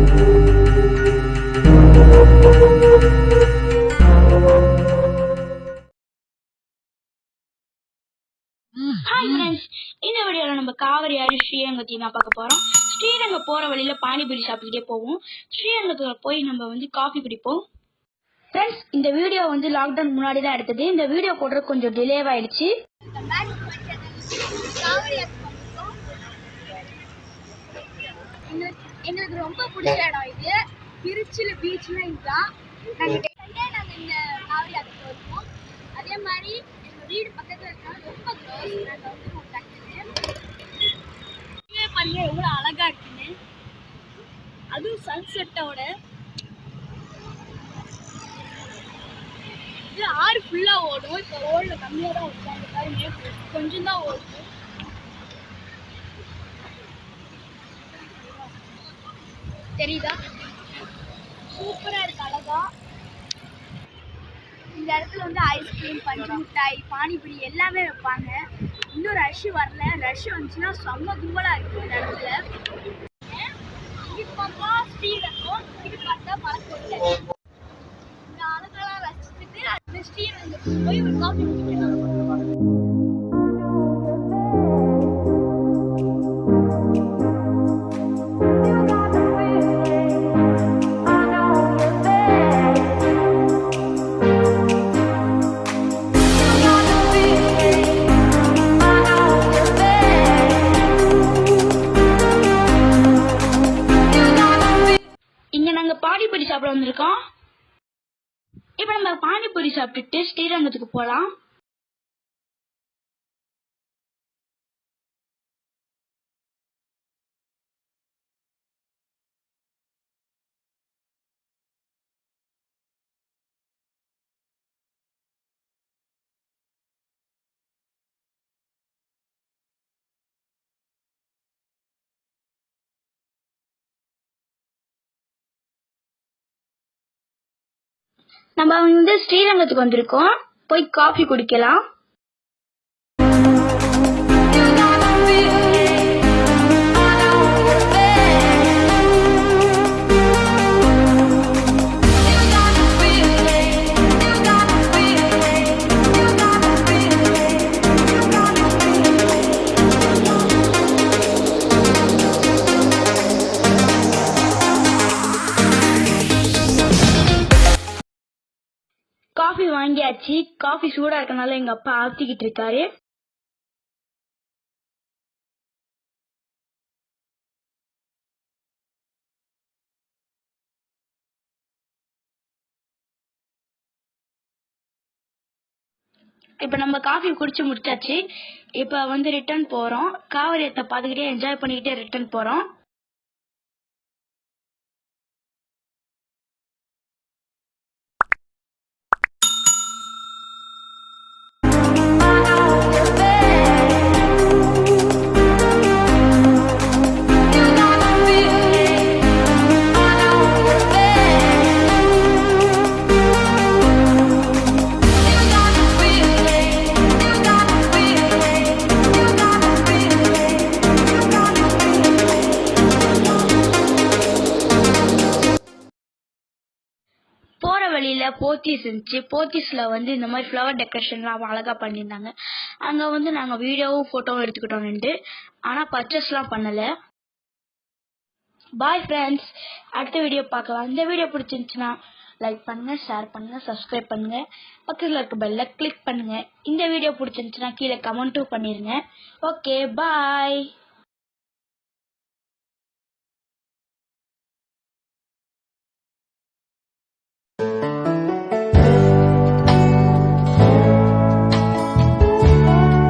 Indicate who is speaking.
Speaker 1: Hi friends, இந்த வீடியோல நம்ம காவிரி ஆறு ஸ்ரீரங்கத்தை தான் பார்க்க போறோம். ஸ்ரீரங்கம் போற வழியில பானிபூரி சாப்பிட்டுட்டே போவோம். ஸ்ரீரங்கத்துல போய் நம்ம காஃபி குடிப்போம். ஃப்ரெண்ட்ஸ், இந்த வீடியோ லாக்டவுன் முன்னாடி தான் எடுத்தது. இந்த வீடியோ போடுறது கொஞ்சம் டிலே ஆயிடுச்சு.
Speaker 2: எங்களுக்கு ரொம்ப பிடிச்ச இடம் இது. திருச்சியில் பீச்னா இதுதான். நாங்கள் இந்த காவிரி ஆற்றுக்கு வருவோம். அதே மாதிரி எங்கள் வீடு பக்கத்தில் இருக்காங்க, ரொம்ப க்ளோஸ். நாங்கள் பாருங்க எவ்வளோ அழகா இருக்குன்னு. அதுவும் சன்செட்டோட. இது ஆறு ஃபுல்லாக ஓடும். இப்போ ஓடல, கம்மியாக தான் ஓடுது. அந்த பாருங்க கொஞ்சம் தான் ஓடுது. தெரியுதா? சூப்பரா இருக்கு, அழகா. இந்த இடத்துல ஐஸ்கிரீம், பஞ்சு மிட்டாய், பானிபூரி எல்லாமே வைப்பாங்க. இன்னும் ரஷ் வரல. ரஷ் வந்துச்சுன்னா செம்ம கும்பலா இருக்கு இந்த இடத்துல. இது பார்த்தா ஸ்ரீரங்கம், இது பார்த்தா மலைக்கோட்டை. இந்த அழகெல்லாம் ரசிச்சுட்டு அந்த ஸ்ரீரங்கத்துக்கு போய் ஒரு காஃபி குடிக்கலாம்.
Speaker 1: பானிபூரி சாப்பிட வந்திருக்கோம். இப்ப நம்ம பானிபூரி சாப்பிட்டுட்டு ஸ்ரீரங்கத்துக்கு போலாம். நம்ம ஸ்ரீரங்கத்துக்கு வந்திருக்கோம். போய் காஃபி குடிக்கலாம். காஃபி வாங்கியாச்சு. காஃபி சூடா இருக்கனால எங்க அப்பா ஆத்திக்கிட்டு இருக்காரு. இப்ப நம்ம காஃபி குடிச்சு முடிச்சாச்சு. இப்ப ரிட்டர்ன் போறோம். காவிரியத்தை பாத்துக்கிட்டே என்ஜாய் பண்ணிக்கிட்டே ரிட்டர்ன் போறோம். போற வழியில போத்தீஸ் இருந்துச்சு. போத்தீஸ்ல இந்த மாதிரி ஃப்ளவர் டெக்கரேஷன்லாம் அழகா பண்ணியிருந்தாங்க. அங்க நாங்க வீடியோவும் போட்டோவும் எடுத்துக்கிட்டோம். ஆனா பர்ச்சேஸ் எல்லாம் பண்ணல. பாய் ஃப்ரெண்ட்ஸ், அடுத்த வீடியோ பார்க்கலாம். இந்த வீடியோ பிடிச்சிருந்துச்சுன்னா லைக் பண்ணுங்க, ஷேர் பண்ணுங்க, சப்ஸ்கிரைப் பண்ணுங்க, பக்கத்துல இருக்க பெல்ல கிளிக் பண்ணுங்க. இந்த வீடியோ பிடிச்சிருந்துச்சுன்னா கீழே கமெண்ட்டும் பண்ணிருங்க. ஓகே, பாய்.